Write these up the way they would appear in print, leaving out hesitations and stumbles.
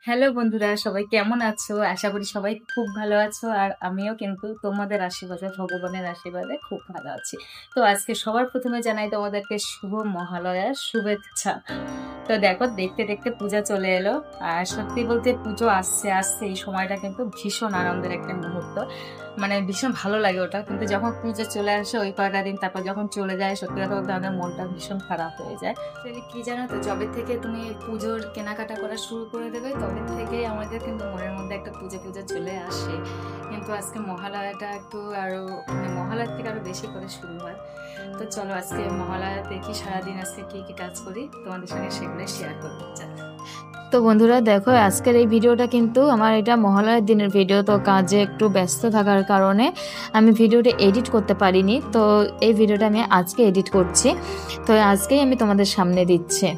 Hello বন্ধুরা, সবাই কেমন আছো? আশা করি সবাই খুব ভালো আছো। আর আমিও কিন্তু তোমাদের আশীর্বাদে, ভগবানের আশীর্বাদে খুব ভালো আছি। তো আজকে সবার প্রথমে জানাই তোমাদেরকে শুভ মহালয়ার শুভেচ্ছা। তো দেখো, দেখতে দেখতে পূজা চলে এলো। আর সত্যি বলতে পুজো আসছে আসছে এই সময়টা কিন্তু ভীষণ আনন্দের একটা মুহূর্ত। মানে ভীষণ ভালো লাগে ওটা, কিন্তু যখন পুজো চলে আসে ওই কয়টা দিন, তারপর যখন চলে যায়, সত্যি কথা বলতে আমাদের মনটা ভীষণ খারাপ হয়ে যায়। আসলে কি জানো তো, যবে থেকে তুমি পুজোর কেনাকাটা করা শুরু করে দেবে তবে থেকে আমাদের কিন্তু মনের মধ্যে একটা পুজো পুজো চলে আসে। কিন্তু আজকে মহালয়াটা একটু আরো, মানে মহালয়ার থেকে আরো বেশি করে শুরু হয়। তো চলো আজকে মহালয়া দেখি সারাদিন আজকে কি কি কাজ করি, তোমাদের সঙ্গে সেগুলো শেয়ার করতে চাই। তো বন্ধুরা দেখো, আজকের এই ভিডিওটা কিন্তু আমার এটা মহালয়ার দিনের ভিডিও। তো কাজে একটু ব্যস্ত থাকার কারণে আমি ভিডিওটা এডিট করতে পারিনি। তো এই ভিডিওটা আমি আজকে এডিট করছি, তো আজকেই আমি তোমাদের সামনে দিচ্ছি।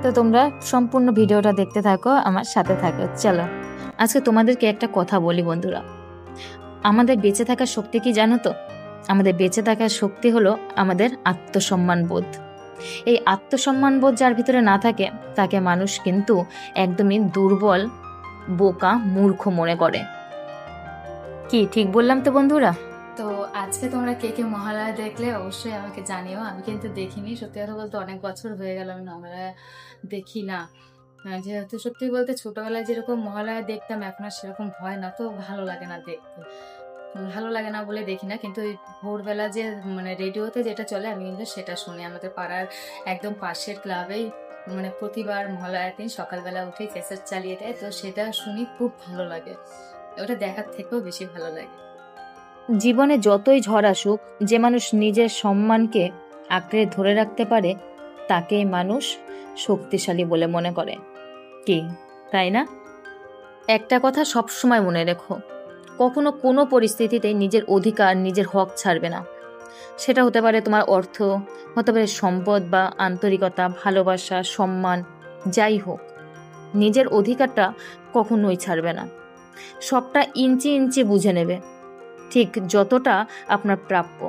তো তোমরা সম্পূর্ণ ভিডিওটা দেখতে থাকো, আমার সাথে থাকো। চলো আজকে তোমাদেরকে একটা কথা বলি বন্ধুরা। আমাদের বেঁচে থাকার শক্তি কি জানো তো? আমাদের বেঁচে থাকার শক্তি হলো আমাদের আত্মসম্মান বোধ। এই আত্মসম্মান বোধ যার ভিতরে না থাকে তাকে মানুষ কিন্তু একদমই দুর্বল, বোকা, মূর্খ মনে করে। কি ঠিক বললাম তো বন্ধুরা? তো আজকে তোমরা কে কে মহালয়া দেখলে অবশ্যই আমাকে জানিও। আমি কিন্তু দেখিনি, সত্যি কথা বলতে অনেক বছর হয়ে গেল আমি মহালয়া দেখি না। যেহেতু সত্যি বলতে ছোটবেলায় যেরকম মহালয়া দেখতাম, এখন আর সেরকম হয় না, তো ভালো লাগে না দেখতে। ভালো লাগে না বলে দেখি না, কিন্তু ওই ভোরবেলা যে মানে রেডিওতে যেটা চলে আমি কিন্তু সেটা শুনি। আমাদের পাড়ার একদম পাশের ক্লাবেই মানে প্রতিবার মহালয়ার দিন সকালবেলা উঠে ক্যাসেট চালিয়ে দেয়, তো সেটা শুনি, খুব ভালো লাগে। ওটা দেখার থেকেও বেশি ভালো লাগে। জীবনে যতই ঝড় আসুক, যে মানুষ নিজের সম্মানকে আঁকড়ে ধরে রাখতে পারে তাকেই মানুষ শক্তিশালী বলে মনে করে। কি তাই না? একটা কথা সবসময় মনে রেখো, কখনো কোনো পরিস্থিতিতে নিজের অধিকার, নিজের হক ছাড়বে না। সেটা হতে পারে তোমার অর্থ, হতে পারে সম্পদ বা আন্তরিকতা, ভালোবাসা, সম্মান, যাই হোক, নিজের অধিকারটা কখনোই ছাড়বে না। সবটা ইঞ্চি ইঞ্চি বুঝে নেবে, ঠিক যতটা আপনার প্রাপ্য।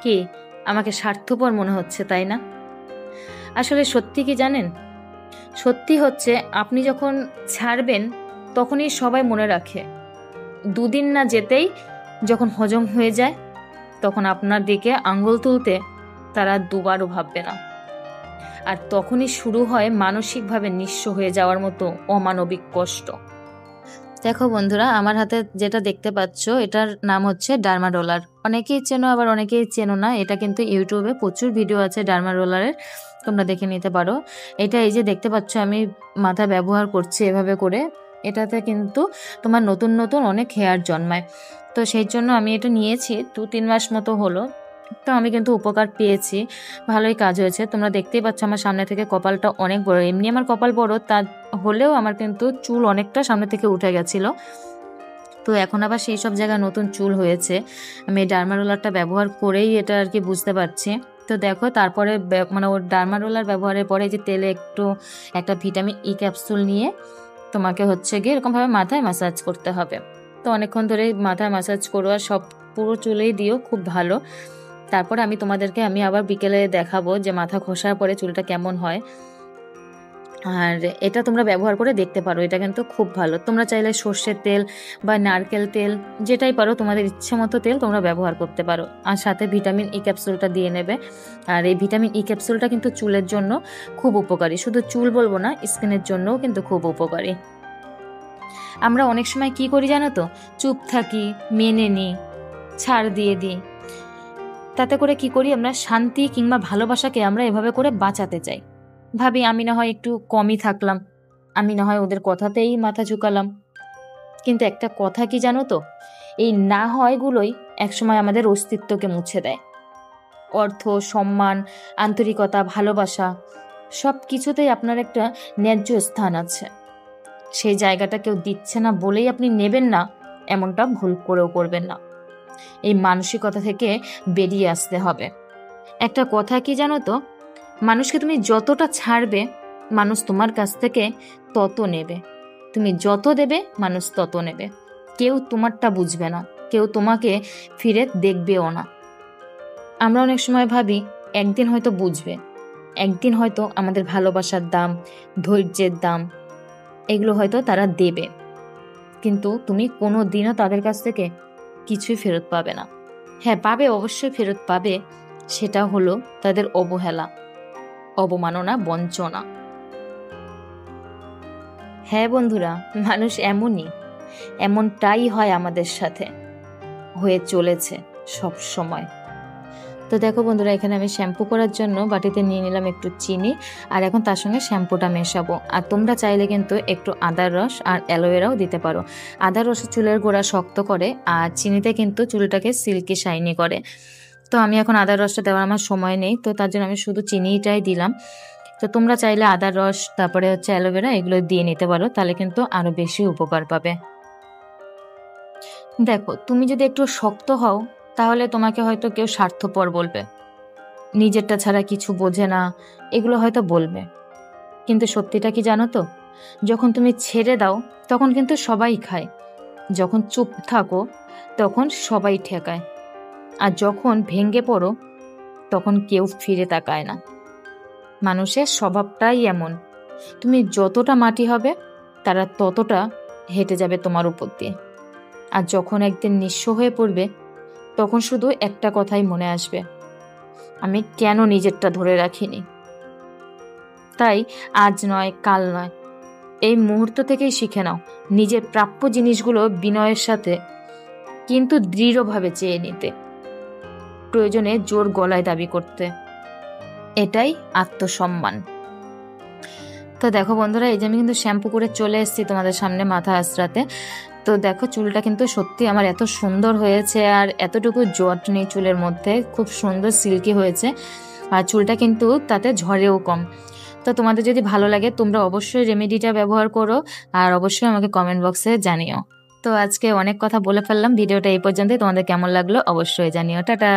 কি আমাকে স্বার্থপর মনে হচ্ছে তাই না? আসলে সত্যি কি জানেন, সত্যি হচ্ছে আপনি যখন ছাড়বেন তখনই সবাই মনে রাখে। দুদিন না যেতেই যখন হজম হয়ে যায় তখন আপনার দিকে আঙ্গুল তুলতে তারা দুবারও ভাববে না। আর তখনই শুরু হয় মানসিকভাবে নিঃস্ব হয়ে যাওয়ার মতো অমানবিক কষ্ট। দেখো বন্ধুরা, আমার হাতে যেটা দেখতে পাচ্ছ এটার নাম হচ্ছে ডার্মা রোলার। অনেকেই চেনো, আবার অনেকেই চেনো না। এটা কিন্তু ইউটিউবে প্রচুর ভিডিও আছে ডার্মা রোলারের, তোমরা দেখে নিতে পারো। এটা এই যে দেখতে পাচ্ছ আমি মাথা ব্যবহার করছি এভাবে করে। এটাতে কিন্তু তোমার নতুন নতুন অনেক হেয়ার জন্মায়। তো সেই জন্য আমি এটা নিয়েছি, 2-3 মাস মতো হলো। তো আমি কিন্তু উপকার পেয়েছি, ভালোই কাজ হয়েছে। তোমরা দেখতেই পাচ্ছ আমার সামনে থেকে কপালটা অনেক বড়। এমনি আমার কপাল বড়, তা হলেও আমার কিন্তু চুল অনেকটা সামনে থেকে উঠে গেছিল। তো এখন আবার সেই সব জায়গায় নতুন চুল হয়েছে। আমি এই ডার্মা রোলারটা ব্যবহার করেই এটা আর কি বুঝতে পারছি। তো দেখো তারপরে মানে ওর ডার্মা রোলার ব্যবহারের পরে যে তেলে একটু একটা ভিটামিন ই ক্যাপসুল নিয়ে তোমাকে হচ্ছে গিয়ে এরকমভাবে মাথায় ম্যাসাজ করতে হবে। তো অনেকক্ষণ ধরে মাথায় ম্যাসাজ করো আর সব পুরো চুলেই দিও, খুব ভালো। তারপরে আমি আবার বিকেলে দেখাবো যে মাথা ঘষার পরে চুলটা কেমন হয়। আর এটা তোমরা ব্যবহার করে দেখতে পারো, এটা কিন্তু খুব ভালো। তোমরা চাইলে সর্ষের তেল বা নারকেল তেল, যেটাই পারো তোমাদের ইচ্ছে মতো তেল তোমরা ব্যবহার করতে পারো। আর সাথে ভিটামিন ই ক্যাপসুলটা দিয়ে নেবে। আর এই ভিটামিন ই ক্যাপসুলটা কিন্তু চুলের জন্য খুব উপকারী, শুধু চুল বলবো না, স্কিনের জন্যও কিন্তু খুব উপকারী। আমরা অনেক সময় কি করি জানো তো, চুপ থাকি, মেনে নিই, ছাড় দিয়ে দিই। তাতে করে কি করি, আমরা শান্তি কিংবা ভালোবাসাকে আমরা এভাবে করে বাঁচাতে চাই। ভাবি আমি না হয় একটু কমই থাকলাম, আমি না হয় ওদের কথাতেই মাথা ঝুঁকালাম। কিন্তু একটা কথা কি জানো তো, এই না হয়গুলোই একসময় আমাদের অস্তিত্বকে মুছে দেয়। অর্থ, সম্মান, আন্তরিকতা, ভালোবাসা, সব কিছুতেই আপনার একটা ন্যায্য স্থান আছে। সেই জায়গাটা কেউ দিচ্ছে না বলেই আপনি নেবেন না, এমনটা ভুল করেও করবেন না। এই মানসিকতা থেকে বেরিয়ে আসতে হবে। একটা কথা কি জানো তো, মানুষকে তুমি যতটা ছাড়বে মানুষ তোমার কাছ থেকে তত নেবে। তুমি যত দেবে মানুষ তত নেবে। কেউ তোমারটা বুঝবে না, কেউ তোমাকে ফিরে দেখবেও না। আমরা অনেক সময় ভাবি একদিন হয়তো বুঝবে, একদিন হয়তো আমাদের ভালোবাসার দাম, ধৈর্যের দাম, এগুলো হয়তো তারা দেবে, কিন্তু তুমি কোনো দিনও তাদের কাছ থেকে কিছুই ফেরত পাবে না। হ্যাঁ, পাবে, অবশ্যই ফেরত পাবে, সেটা হলো তাদের অবহেলা, অবমাননা, বঞ্চনা। হ্যাঁ বন্ধুরা, মানুষ এমনই, এমনটাই হয় আমাদের সাথে, হয়ে চলেছে সব সময়। তো দেখো বন্ধুরা, এখানে আমি শ্যাম্পু করার জন্য বাটিতে নিয়ে নিলাম একটু চিনি, আর এখন তার সঙ্গে শ্যাম্পুটা মেশাবো। আর তোমরা চাইলে কিন্তু একটু আদার রস আর অ্যালোভেরাও দিতে পারো। আদার রস চুলের গোড়া শক্ত করে, আর চিনিতে কিন্তু চুলটাকে সিল্কি শাইনি করে। তো আমি এখন আদার রসটা দেওয়ার আমার সময় নেই, তো তার জন্য আমি শুধু চিনিটাই দিলাম। তো তোমরা চাইলে আদার রস, তারপরে হচ্ছে অ্যালোভেরা, এগুলো দিয়ে নিতে পারো, তাহলে কিন্তু আরো বেশি উপকার পাবে। দেখো, তুমি যদি একটু শক্ত হও তাহলে তোমাকে হয়তো কেউ স্বার্থপর বলবে, নিজেরটা ছাড়া কিছু বোঝে না, এগুলো হয়তো বলবে। কিন্তু সত্যিটা কি জানো তো, যখন তুমি ছেড়ে দাও তখন কিন্তু সবাই খায়, যখন চুপ থাকো তখন সবাই ঠেকায়, আর যখন ভেঙে পড়ো তখন কেউ ফিরে তাকায় না। মানুষের স্বভাবটাই এমন, তুমি যতটা মাটি হবে তারা ততটা হেঁটে যাবে তোমার উপর দিয়ে। আর যখন একদিন নিঃস্ব হয়ে পড়বে তখন শুধু একটা কথাই মনে আসবে, আমি কেন নিজেরটা ধরে রাখিনি। তাই আজ নয়, কাল নয়, এই মুহূর্ত থেকেই শিখে নাও নিজের প্রাপ্য জিনিসগুলো বিনয়ের সাথে কিন্তু দৃঢ়ভাবে চেয়ে নিতে, প্রয়োজনে জোর গলায় দাবি করতে। এটাই আত্মসম্মান। তো দেখো বন্ধুরা, এই যে আমি কিন্তু শ্যাম্পু করে চলে এসেছি তোমাদের সামনে মাথা আঁচড়াতে। তো দেখো, চুলটা কিন্তু সত্যি আমার এত সুন্দর হয়েছে, আর এতটুকু জট নেই চুলের মধ্যে, খুব সুন্দর সিল্কি হয়েছে, আর চুলটা কিন্তু তাতে ঝরেও কম। তো তোমাদের যদি ভালো লাগে তোমরা অবশ্যই রেমেডিটা ব্যবহার করো, আর অবশ্যই আমাকে কমেন্ট বক্সে জানিও। তো আজকে অনেক কথা বলে ফেললাম, ভিডিওটা এই পর্যন্তই। তোমাদের কেমন লাগলো অবশ্যই জানিও। টাটা।